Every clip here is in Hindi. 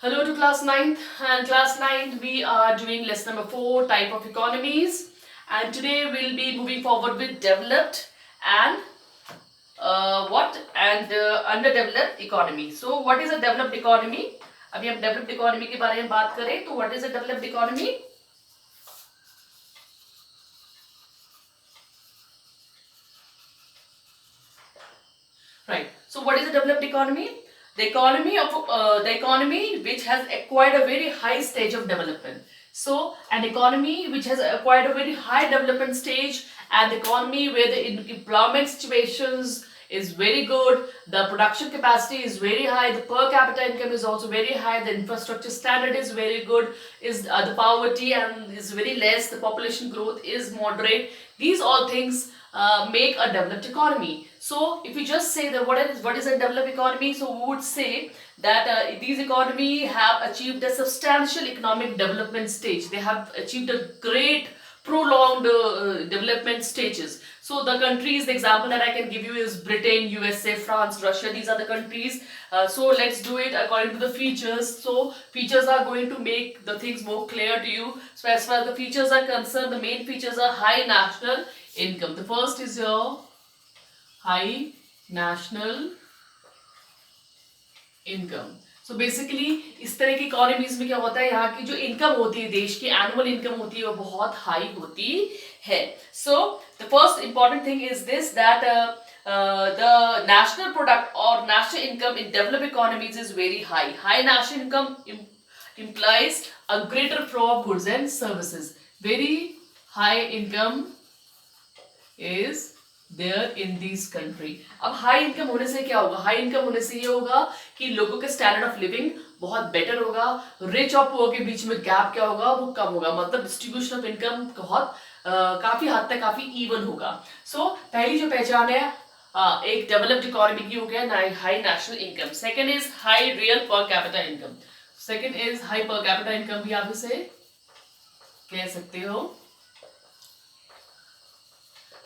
Hello to class ninth, and class ninth we are doing lesson number 4, type of economies, and today we'll be moving forward with developed and underdeveloped economy. So what is a developed economy? अभी हम developed economy के बारे में बात करें तो what is a developed economy? Right. So what is a developed economy? The economy which has acquired a very high stage of development. So an economy which has acquired a very high development stage, and economy where the employment situations is very good, the production capacity is very high, the per capita income is also very high, the infrastructure standard is very good, is the poverty and is very less, the population growth is moderate. These all things make a developed economy. So if we just say that what is a developed economy, so we would say that these economy have achieved a substantial economic development stage. They have achieved a great prolonged development stages. So the countries, the example that I can give you is Britain, USA, France, Russia. These are the countries. So let's do it according to the features. So features are going to make the things more clear to you. So as far as the features are concerned, the main features are high national income. The first is your high national income. So basically इस तरह की इकोनॉमीज में क्या होता है, यहाँ की जो इनकम होती है, देश की एनुअल इनकम होती है, वो बहुत हाई होती है. So the first important thing is this, that the national product or national income in developed economies is very high. High national income implies a greater flow of goods and services. Very high income is there in this country. अब हाई इनकम होने से क्या होगा? हाई इनकम होने से ये होगा कि लोगों के स्टैंडर्ड ऑफ लिविंग बहुत बेटर होगा. रिच और पुअर के बीच में गैप क्या होगा? वो कम होगा. मतलब डिस्ट्रीब्यूशन ऑफ इनकम बहुत काफी हद तक काफी इवन होगा. सो पहली जो पहचान है एक डेवलप्ड इकोनॉमी की हो गया high national income. Second is high real per capita income. Second is high per capita income भी आप इसे कह सकते हो.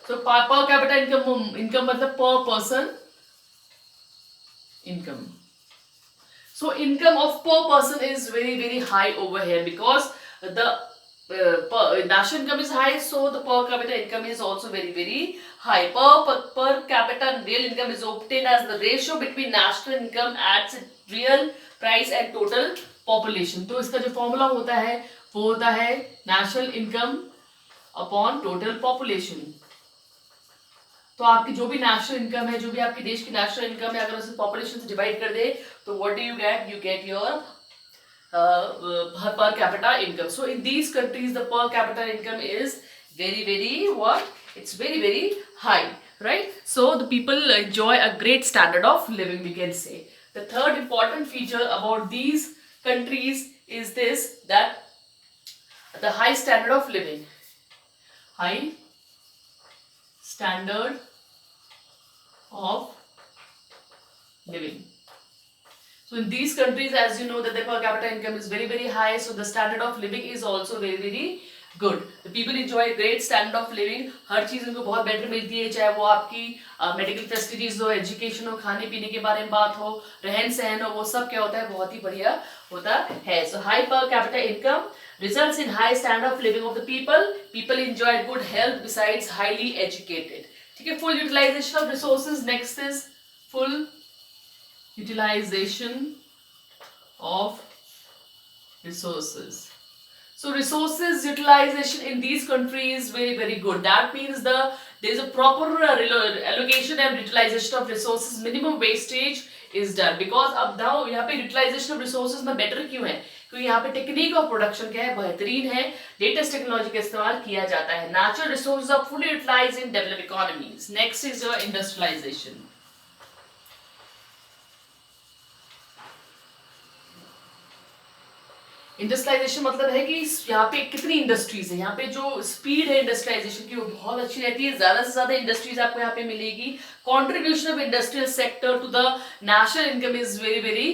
So per capita income मतलब per person income. So income of per person is very high over here because the national income is high, so the per capita income is also very high. Per capita real income is obtained as the ratio between national income at real price and total population. तो इसका जो फॉर्मूला होता है वो होता है national income upon total population. तो आपकी जो भी नेशनल इनकम है, जो भी आपके देश की नेशनल इनकम है, अगर उसे पॉपुलेशन से डिवाइड कर दे तो what do you get? You get your per capita income. So in these countries the per capita income is very what? It's very high, right? So the people enjoy a great standard of living, we can say. The third important feature about these countries is this, that the high standard of living. High standard of living. So in these countries, as you know, that the per capita income is very high, so the standard of living is also very good. The people enjoy a great standard of living. हर चीज उनको बहुत बेटर मिलती है, चाहे वो आपकी मेडिकल फैसिलिटीज हो, एजुकेशन हो, खाने पीने के बारे में बात हो, रहन सहन हो, वो सब क्या होता है? बहुत ही बढ़िया होता है. So high per capita income results in high standard of living of the people. People enjoy good health besides highly educated. ठीक है. Full utilization of resources. Next is full utilization of resources. So resources utilization in these countries very good. That means there is a proper allocation and utilization of resources. Minimum wastage is done because अब now यहाँ पे utilization of resources में better क्यों है? क्योंकि यहाँ पे टेक्निक ऑफ प्रोडक्शन क्या है? बेहतरीन है. लेटेस्ट टेक्नोलॉजी का इस्तेमाल किया जाता है. Natural resources are fully utilised in developed economies. Next is your industrialisation. Industrialisation मतलब है कि यहाँ पे कितनी इंडस्ट्रीज है. यहाँ पे जो स्पीड है इंडस्ट्रियलाइजेशन की वो बहुत अच्छी रहती है. ज्यादा से ज्यादा इंडस्ट्रीज आपको यहाँ पे मिलेगी. Contribution of industrial sector to the national income is very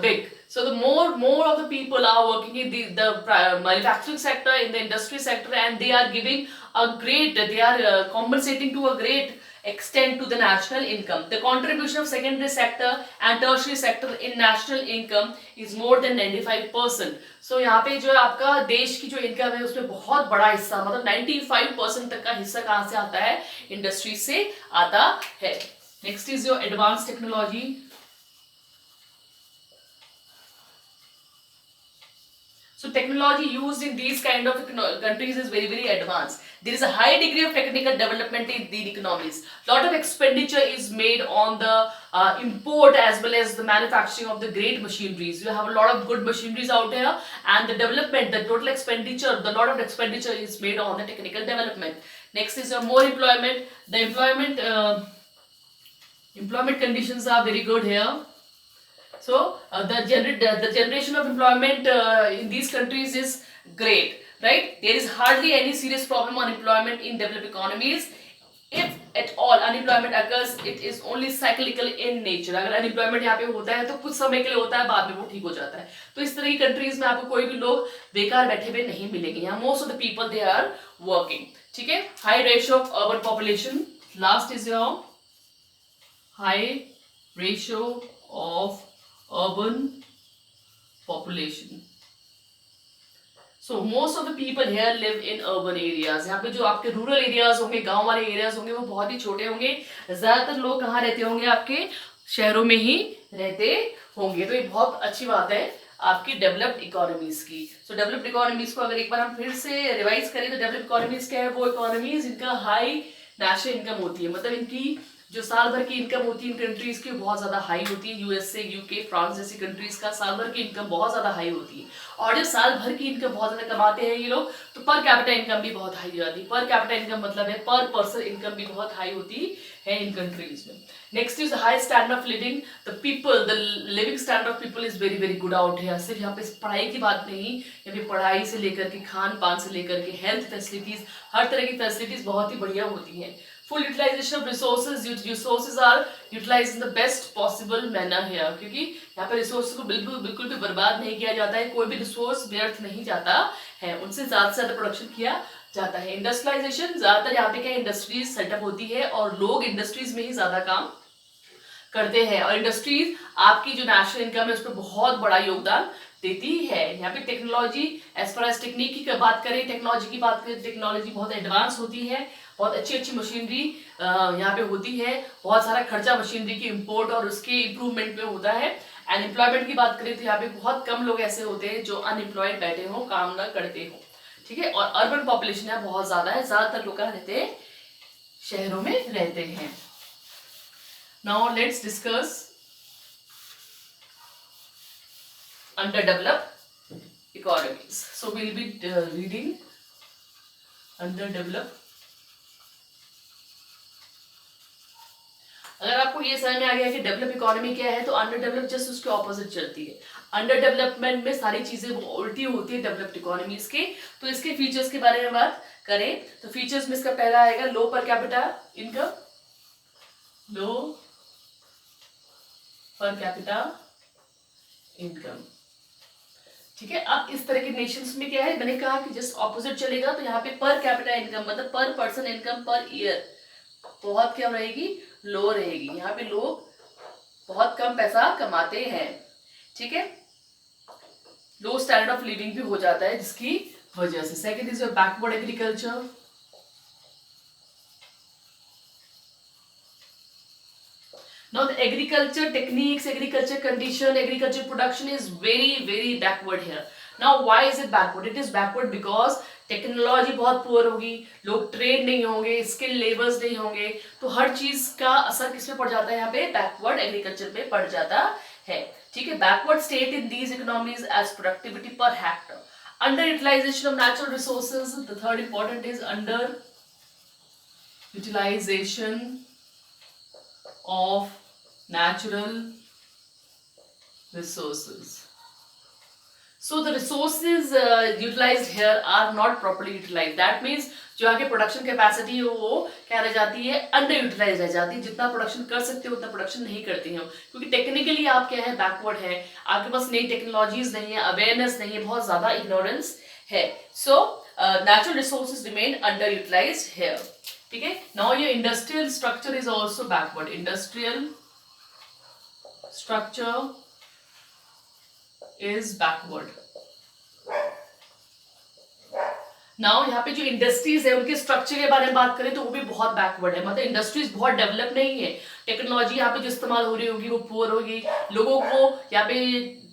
big. So the more of the people are working in the manufacturing sector, in the industry sector, and they are giving a great, they are compensating to a great extend to the national income. The contribution of secondary sector and tertiary sector in national income is more than 95%. So यहाँ पे जो है आपका देश की जो इनकम है उसमें बहुत बड़ा हिस्सा मतलब 95% तक का हिस्सा कहाँ से आता है, इंडस्ट्री से आता है. Next is your advance technology. So technology used in these kind of countries is very advanced. There is a high degree of technical development in the economies. Lot of expenditure is made on the import as well as the manufacturing of the great machineries. You have a lot of good machineries out here, and the development, the total expenditure, the lot of expenditure is made on the technical development. Next is more employment. The employment conditions are very good here. So the generation of employment in these countries is great, right? There is hardly any serious problem on employment in developed economies. If at all unemployment occurs, it is only cyclical in nature. अगर unemployment यहाँ पे होता है तो कुछ समय के लिए होता है, बाद में वो ठीक हो जाता है. तो इस तरह की कंट्रीज में आपको कोई भी लोग बेकार बैठे हुए नहीं मिलेंगे. यहाँ most of the people they are working. ठीक है. High ratio of urban population. Last is your high ratio of urban population. So most of the people here live in urban areas. यहाँ पे जो आपके रूरल एरियाज होंगे, गांव वाले एरियाज होंगे, वो बहुत ही छोटे होंगे. ज्यादातर लोग कहाँ रहते होंगे, आपके शहरों में ही रहते होंगे. तो ये बहुत अच्छी बात है आपकी डेवलप्ड इकोनॉमीज की. सो डेवलप्ड इकोनॉमीज को अगर एक बार हम फिर से रिवाइज करें तो डेवलप्ड इकोनॉमीज क्या है, वो इकोनॉमीज इनका हाई नेशनल इनकम होती है. मतलब इनकी जो साल भर की इनकम होती है इन कंट्रीज की बहुत ज्यादा हाई होती है. यूएसए, यूके, फ्रांस जैसी कंट्रीज का साल भर की इनकम बहुत ज्यादा हाई होती है. और जब साल भर की इनकम बहुत ज्यादा कमाते हैं ये लोग, तो पर कैपिटा इनकम भी बहुत हाई हो जाती है. पर कैपिटा इनकम मतलब है पर पर्सन इनकम भी बहुत हाई होती है इन कंट्रीज में. Next is high standard of living. The people, the living standard of people is very good out है. सिर्फ यहाँ पे पढ़ाई की बात नहीं, यहाँ पे पढ़ाई से लेकर के खान पान से लेकर के हेल्थ फैसिलिटीज, हर तरह की फैसिलिटीज बहुत ही बढ़िया होती हैं. Full utilization of resources are utilized in the best possible manner here. क्योंकि यहाँ पे रिसोर्स को बिल्कुल भी बर्बाद नहीं किया जाता है. कोई भी रिसोर्स व्यर्थ नहीं जाता है, उनसे ज्यादा से ज्यादा प्रोडक्शन किया जाता है. इंडस्ट्रियलाइजेशन, ज्यादातर यहाँ पे क्या इंडस्ट्रीज सेटअप होती है और लोग इंडस्ट्रीज में ही ज्यादा काम करते हैं. और इंडस्ट्रीज आपकी जो नेशनल इनकम है उस पर बहुत बड़ा योगदान देती है. यहाँ पे technology, as far as technique की बात करें, टेक्नोलॉजी की बात करें, टेक्नोलॉजी बहुत एडवांस होती है. बहुत अच्छी मशीनरी यहाँ पे होती है. बहुत सारा खर्चा मशीनरी की इंपोर्ट और उसके इम्प्रूवमेंट में होता है. एंड एम्प्लॉयमेंट की बात करें तो यहाँ पे बहुत कम लोग ऐसे होते हैं जो अनएम्प्लॉयड बैठे हो, काम ना करते हो. ठीक है. और अर्बन पॉपुलेशन यहाँ बहुत ज्यादा है. ज्यादातर लोग कहाँ रहते हैं, शहरों में रहते हैं. Now let's discuss underdeveloped economies. So we'll be reading underdeveloped. अगर आपको ये समझ में आ गया कि डेवलप इकोनॉमी क्या है, तो अंडर डेवलप जस्ट उसके ऑपोजिट चलती है. अंडर डेवलपमेंट में सारी चीजें उल्टी होती है डेवलप्ड इकोनॉमीज के. तो इसके फीचर्स के बारे में बात करें तो फीचर्स में इसका पहला आएगा लो पर कैपिटा इनकम. लो पर कैपिटा इनकम. ठीक है. अब इस तरह के नेशंस में क्या है, मैंने कहा कि जस्ट ऑपोजिट चलेगा. तो यहाँ पे पर कैपिटा इनकम मतलब पर पर्सन इनकम पर ईयर बहुत क्या रहेगी, लो रहेगी. यहाँ पे लोग बहुत कम पैसा कमाते हैं. ठीक है. लो स्टैंडर्ड ऑफ लिविंग भी हो जाता है जिसकी वजह से. Second is backward agriculture. Now the agriculture techniques, agriculture condition, agriculture production is very backward here. Now why is it backward? It is backward because technology बहुत पुअर होगी, लोग ट्रेन नहीं होंगे, स्किल लेबर्स नहीं होंगे. तो हर चीज का असर किस पे पड़ जाता है, यहाँ पे बैकवर्ड एग्रीकल्चर पे पड़ जाता है. ठीक है. Backward state in these economies as productivity per hectare. Under utilisation of natural resources. The third important is under utilisation of natural resources. So the resources utilized here are not properly utilized. That means जो आगे प्रोडक्शन कैपेसिटी है वो क्या रह जाती है, अंडर यूटिलाइज रह जाती है. जितना प्रोडक्शन कर सकते हो उतना प्रोडक्शन नहीं करते हैं क्योंकि टेक्निकली आप क्या है, बैकवर्ड है. आपके पास नई टेक्नोलॉजीज नहीं है, अवेयरनेस नहीं है, बहुत ज्यादा इग्नोरेंस है. So natural resources remain under utilised here. ठीक है. नाउ ये industrial structure is also backward. Industrial structure is backward. Now यहाँ पे जो इंडस्ट्रीज है उनके स्ट्रक्चर के बारे में बात करें तो वो भी बहुत बैकवर्ड है. मतलब इंडस्ट्रीज बहुत डेवलप नहीं है. टेक्नोलॉजी यहाँ पे जो इस्तेमाल हो रही होगी वो पुअर होगी. लोगों को यहाँ पे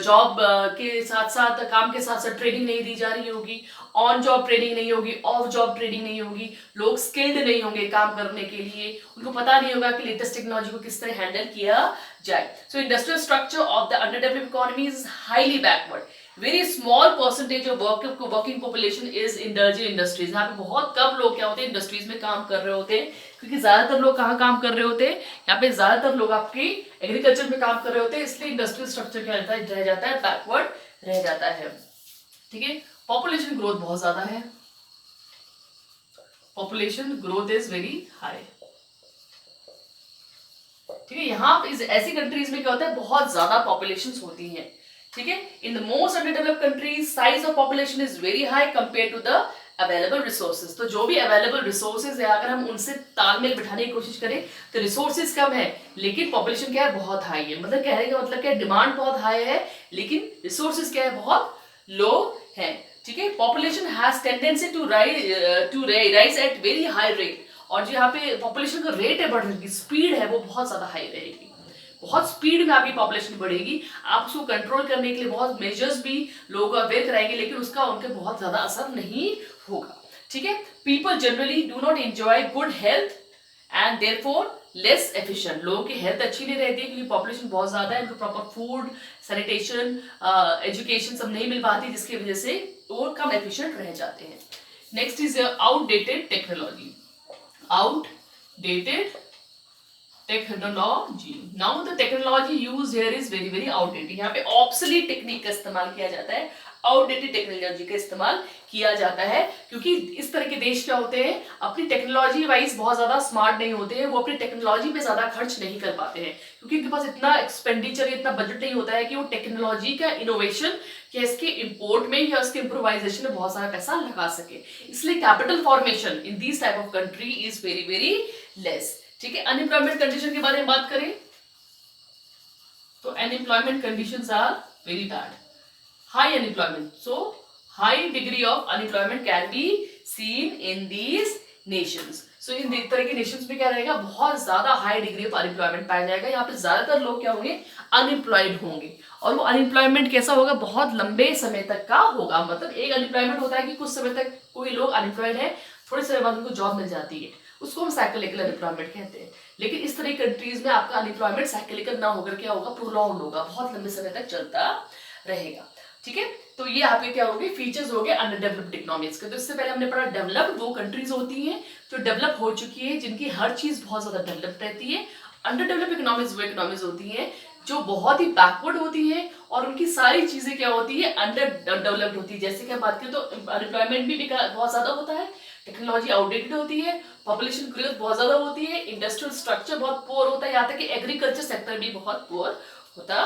जॉब के साथ साथ काम के साथ साथ ट्रेनिंग नहीं दी जा रही होगी. ऑन जॉब ट्रेनिंग नहीं होगी, ऑफ जॉब ट्रेनिंग नहीं होगी. लोग स्किल्ड नहीं होंगे काम करने के लिए. उनको पता नहीं होगा कि लेटेस्ट टेक्नोलॉजी को किस तरह हैंडल किया जाए. सो industrial structure of the अंडरडेवलप्ड economy is highly backward. Very small percentage of working population is indulge in industries. यहाँ पे बहुत कम लोग क्या होते हैं इंडस्ट्रीज में काम कर रहे होते हैं. क्योंकि ज्यादातर लोग कहाँ काम कर रहे होते हैं, यहाँ पे ज्यादातर लोग आपकी एग्रीकल्चर में काम कर रहे होते हैं. इसलिए इंडस्ट्रियल स्ट्रक्चर क्या रह जाता है, बैकवर्ड रह जाता है. ठीक है. पॉपुलेशन ग्रोथ बहुत ज्यादा है. Population growth is very high. ठीक है. यहाँ पे ऐसी कंट्रीज में क्या होता है, बहुत ज्यादा पॉपुलेशन होती है. ठीक है. In the most underdeveloped countries size of population is very high compare to the available resources. तो जो भी अवेलेबल रिसोर्सेज है अगर हम उनसे तालमेल बिठाने की कोशिश करें तो रिसोर्सेज कम है लेकिन पॉपुलेशन क्या है, बहुत हाई है. मतलब कहने का मतलब क्या है, डिमांड बहुत हाई है लेकिन रिसोर्सेज क्या है, बहुत लो है. ठीक है. Population has tendency to rise at very high rate. और जो यहाँ पे पॉपुलेशन का रेट है बढ़ने की, स्पीड है वो बहुत ज्यादा हाई रहेगी. बहुत स्पीड में आपकी पॉपुलेशन बढ़ेगी. आप उसको कंट्रोल करने के लिए बहुत मेजर्स भी लोगों को अवेयर कराएंगे लेकिन उसका उनके बहुत ज्यादा असर नहीं होगा. ठीक है. People generally do not enjoy good health and therefore less efficient. लोगों की हेल्थ अच्छी नहीं रहती है क्योंकि पॉपुलेशन बहुत ज्यादा है. उनको प्रॉपर फूड, सैनिटेशन, एजुकेशन सब नहीं मिल पाती जिसकी वजह से वो कम एफिशिएंट रह जाते हैं. Next is outdated technology. Outdated technology. Now the technology used here is very very outdated. यहाँ पे obsolete टेक्निक का इस्तेमाल किया जाता है, आउटडेटेड टेक्नोलॉजी का इस्तेमाल किया जाता है क्योंकि इस तरह के देश क्या होते हैं, अपनी टेक्नोलॉजी वाइज बहुत ज्यादा स्मार्ट नहीं होते हैं. वो अपनी टेक्नोलॉजी पे ज्यादा खर्च नहीं कर पाते हैं क्योंकि उनके पास इतना एक्सपेंडिचर, इतना बजट नहीं होता है कि वो टेक्नोलॉजी का इनोवेशन या इसके इंपोर्ट में या उसके इम्प्रोवाइजेशन में बहुत सारा पैसा लगा सके. इसलिए capital formation in this type of country is very very less. ठीक है. अनएम्प्लॉयमेंट कंडीशन के बारे में बात करें तो unemployment conditions are very bad. High unemployment. So high degree of unemployment can be seen in these nations. So इन तरह के nations में क्या रहेगा, बहुत ज्यादा high degree of unemployment पाया जाएगा. यहाँ पे ज्यादातर लोग क्या होंगे, unemployed होंगे. और वो unemployment कैसा होगा, बहुत लंबे समय तक का होगा. मतलब एक unemployment होता है कि कुछ समय तक कोई लोग unemployed है, थोड़े समय बाद उनको जॉब मिल जाती है, उसको हम साइक्लिकल अनएम्प्लॉयमेंट कहते हैं. लेकिन इस तरह की कंट्रीज में आपका अनएम्प्लॉयमेंट साइक्लिकल ना होकर क्या होगा, प्रोलॉन्ग होगा, बहुत लंबे समय तक चलता रहेगा. ठीक है. तो ये आपके क्या हो गए, फीचर्स हो गए अंडर डेवलप्ड इकोनॉमीज के. तो इससे पहले हमने पढ़ा डेवलप्ड वो कंट्रीज होती हैं जो डेवलप हो चुकी है, जिनकी हर चीज बहुत ज्यादा डेवलप रहती है. अंडर डेवलप्ड इकोनॉमीज वो इकोनॉमीज होती हैं जो बहुत ही बैकवर्ड होती है और उनकी सारी चीजें क्या होती है, अंडर डेवलप्ड होती है. जैसे कि हम बात करें तो अनएम्प्लॉयमेंट भी बहुत ज्यादा होता है, टेक्नोलॉजी आउटडेटेड होती है, पॉपुलेशन ग्रोथ बहुत ज्यादा होती है, इंडस्ट्रियल स्ट्रक्चर बहुत पुअर होता है, यहाँ तक कि एग्रीकल्चर सेक्टर भी बहुत पुअर होता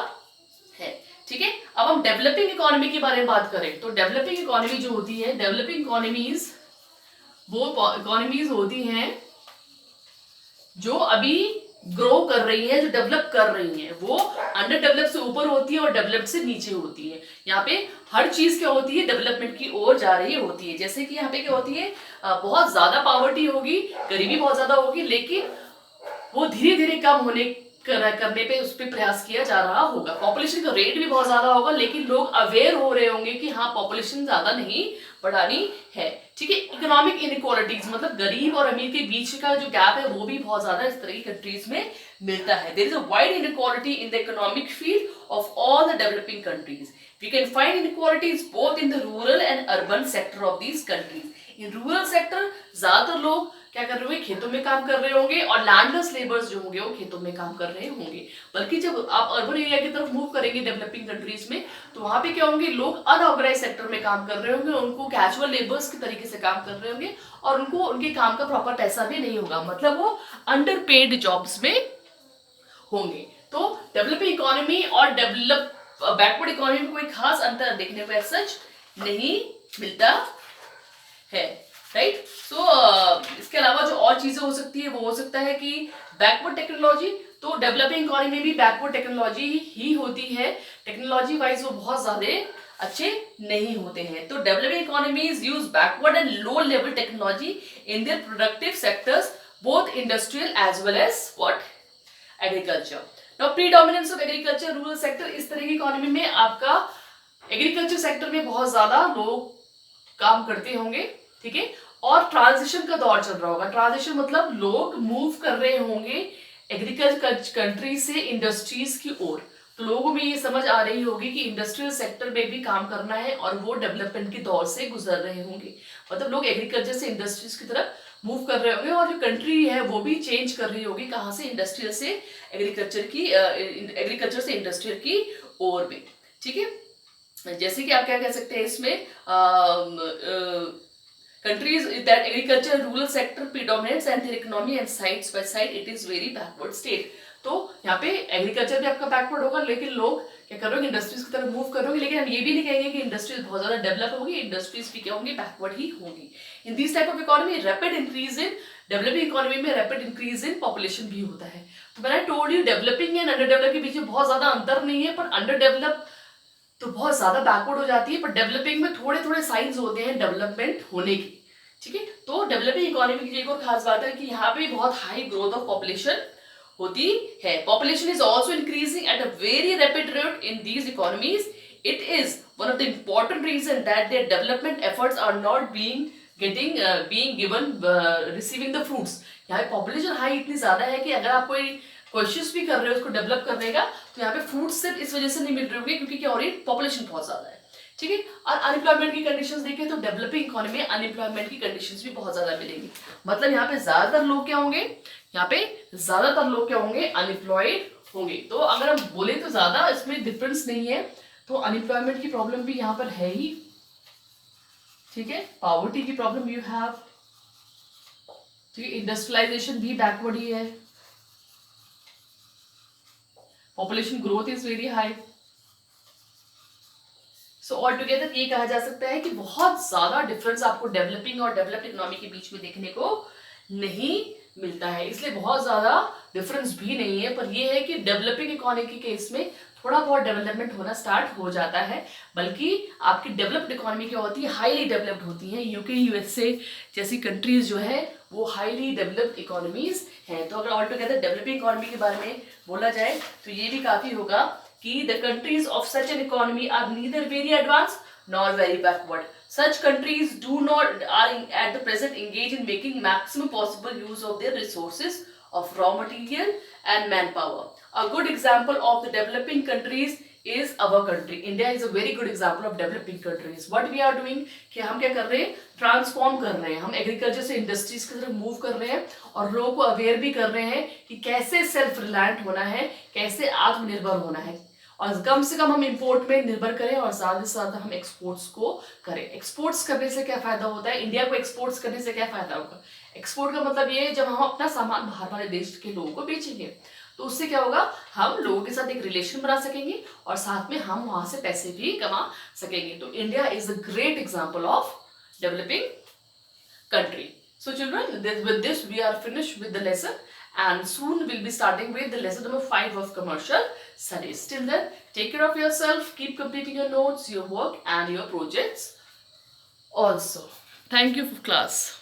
है. ठीक है. अब हम डेवलपिंग इकोनॉमी के बारे में बात करें तो डेवलपिंग इकोनॉमी जो होती है, डेवलपिंग इकोनॉमीज वो इकोनॉमीज होती हैं जो अभी ग्रो कर रही है, जो डेवलप कर रही है. वो अंडर डेवलप से ऊपर होती है और डेवलप से नीचे होती है. यहाँ पे हर चीज क्या होती है, डेवलपमेंट की ओर जा रही होती है. जैसे कि यहाँ पे क्या होती है, बहुत ज्यादा पॉवर्टी होगी, गरीबी बहुत ज्यादा होगी, लेकिन वो धीरे धीरे कम होने करने पे उस पर प्रयास किया जा रहा होगा. पॉपुलेशन का रेट भी बहुत ज्यादा होगा लेकिन लोग अवेयर हो रहे होंगे कि हाँ पॉपुलेशन ज्यादा नहीं बढ़ानी है. ठीक है. इकोनॉमिक इनइक्वालिटीज मतलब गरीब और अमीर के बीच का जो गैप है वो भी बहुत ज्यादा इस तरह की कंट्रीज में मिलता है. There is a wide inequality in the economic field of all the developing countries. We can find inequalities both in the rural and urban sector of these countries. In rural sector ज्यादातर लोग क्या कर रहे होंगे, खेतों में काम कर रहे होंगे और लैंडलेस लेबर्स जो होंगे वो खेतों में काम कर रहे होंगे. बल्कि जब आप अर्बन एरिया की तरफ मूव करेंगे डेवलपिंग कंट्रीज में तो वहां पे क्या होंगे, लोग अनऑर्गेनाइज सेक्टर में काम कर रहे होंगे, उनको कैजुअल लेबर्स के तरीके से काम कर रहे होंगे और उनको उनके काम का प्रॉपर पैसा भी नहीं होगा. मतलब वो अंडर पेड जॉब्स में होंगे. तो डेवलपिंग इकोनॉमी और डेवलप बैकवर्ड इकोनॉमी में कोई खास अंतर देखने को सच नहीं मिलता है. राइट। सो इसके अलावा जो और चीजें हो सकती है वो हो सकता है कि बैकवर्ड टेक्नोलॉजी। तो डेवलपिंग इकोनॉमी में भी बैकवर्ड टेक्नोलॉजी ही होती है, टेक्नोलॉजी वाइज वो बहुत ज्यादा अच्छे नहीं होते हैं। तो developing economies use backward and low level technology in their productive sectors, both industrial as well as what agriculture. Now predominance of agriculture rural sector, इस तरह की इकोनॉमी में आपका एग्रीकल्चर सेक्टर में बहुत ज्यादा लोग काम करते होंगे, ठीक है। और ट्रांजिशन का दौर चल रहा होगा, ट्रांजिशन मतलब लोग मूव कर रहे होंगे एग्रीकल्चर कंट्री से इंडस्ट्रीज की ओर। तो लोगों में ये समझ आ रही होगी कि इंडस्ट्रियल सेक्टर में भी काम करना है और वो डेवलपमेंट के दौर से गुजर रहे होंगे, मतलब लोग एग्रीकल्चर से इंडस्ट्रीज की तरफ मूव कर रहे होंगे और जो कंट्री है वो भी चेंज कर रही होगी, कहाँ से, इंडस्ट्रियल से एग्रीकल्चर की, एग्रीकल्चर से इंडस्ट्रियल की ओर में, ठीक है। जैसे कि आप क्या कह सकते हैं इसमें, countries that agriculture rural sector predominates and their economy and sides by side it is very backward state। तो यहाँ पे एग्रीकल्चर भी आपका बैकवर्ड होगा, लेकिन लोग क्या कर रहे होंगे, इंडस्ट्रीज की तरफ मूव कर रहे होंगे। लेकिन हम ये भी नहीं कहेंगे कि इंडस्ट्रीज बहुत ज्यादा डेवलप होगी, इंडस्ट्रीज भी क्या होंगी, बैकवर्ड ही होंगी। In this type of economy rapid increase in, developing economy में रैपिड इंक्रीज इन पॉपुलेशन भी होता है। तो मैंने told you developing and under develop के बीच में बहुत ज्यादा अंतर नहीं है, पर अंडर डेवलप तो बहुत ज्यादा बैकवर्ड हो जाती है, पर डेवलपिंग में थोड़े थोड़े साइंस होते हैं डेवलपमेंट होने की, ठीक है। तो डेवलपिंग इकोनॉमी की एक और खास बात है कि यहाँ पे बहुत हाई ग्रोथ ऑफ पॉपुलेशन होती है। Population is also increasing at a very rapid rate in these economies. It is one of the important reason that their development efforts are not being given receiving the fruits. यहाँ पे पॉपुलेशन हाई इतनी ज्यादा है कि अगर आप कोई कोशिश भी कर रहे हो उसको डेवलप करने का, तो यहाँ पे फ्रूट्स सिर्फ इस वजह से नहीं मिल रहे होंगे क्योंकि क्या हो रही है, पॉपुलेशन बहुत ज्यादा है, ठीक है। और अनएम्प्लॉयमेंट की कंडीशंस देखें तो डेवलपिंग इकोनॉमी में अनएम्प्लॉयमेंट की कंडीशंस भी बहुत ज्यादा मिलेंगी। मतलब यहाँ पे ज्यादातर लोग क्या होंगे, यहाँ पे ज्यादातर लोग क्या होंगे, अनएम्प्लॉयड होंगे। तो अगर हम बोले तो ज्यादा इसमें डिफरेंस नहीं है, तो अनएम्प्लॉयमेंट की प्रॉब्लम भी यहाँ पर है ही, ठीक है। पॉवर्टी की प्रॉब्लम यू हैव, ठीक है। इंडस्ट्रियलाइजेशन भी बैकवर्ड ही है, population growth is very high. So all together ये कहा जा सकता है कि बहुत ज्यादा डिफरेंस आपको डेवलपिंग और डेवलप्ड इकोनॉमी के बीच में देखने को नहीं मिलता है, इसलिए बहुत ज्यादा डिफरेंस भी नहीं है। पर ये है कि डेवलपिंग इकोनॉमी के केस में थोड़ा बहुत डेवलपमेंट होना स्टार्ट हो जाता है, बल्कि आपकी डेवलप्ड इकोनॉमी क्या होती है, हाईली डेवलप्ड होती है। यूके यूएसए जैसी कंट्रीज जो है वो हाईली डेवलप्ड इकोनॉमीज हैं। तो अगर ऑल टुगेदर डेवलपिंग इकोनॉमी के बारे में बोला जाए तो ये भी काफी होगा कि the countries of such an economy are neither very advanced nor very backward. Such countries do not are at the present engaged in making maximum possible use of their resources of raw material and manpower. A good example of the developing countries is our country. India is a very good example of developing countries. What we are doing कि हम क्या कर रहे हैं, ट्रांसफॉर्म कर रहे हैं, हम एग्रीकल्चर से इंडस्ट्रीज की तरफ मूव कर रहे हैं और लोगों को अवेयर भी कर रहे हैं कि कैसे सेल्फ रिलायंट होना है, कैसे आत्मनिर्भर होना है, और कम से कम हम इंपोर्ट में निर्भर करें और ज्यादा से ज्यादा हम एक्सपोर्ट्स को करें। एक्सपोर्ट्स करने से क्या फायदा होता है, इंडिया को एक्सपोर्ट्स करने से क्या फायदा होगा, एक्सपोर्ट का मतलब ये है जब हम अपना सामान बाहर वाले देश के लोगों को बेचेंगे तो उससे क्या होगा, हम लोगों के साथ एक रिलेशन बना सकेंगे और साथ में हम वहां से पैसे भी कमा सकेंगे। तो India is a great example of developing country. So children, with this we are finished with the lesson, and soon we'll be starting with the lesson number 5 of commercial studies. Till then, take care of yourself, keep completing your notes, your work and your projects also. Thank you for class.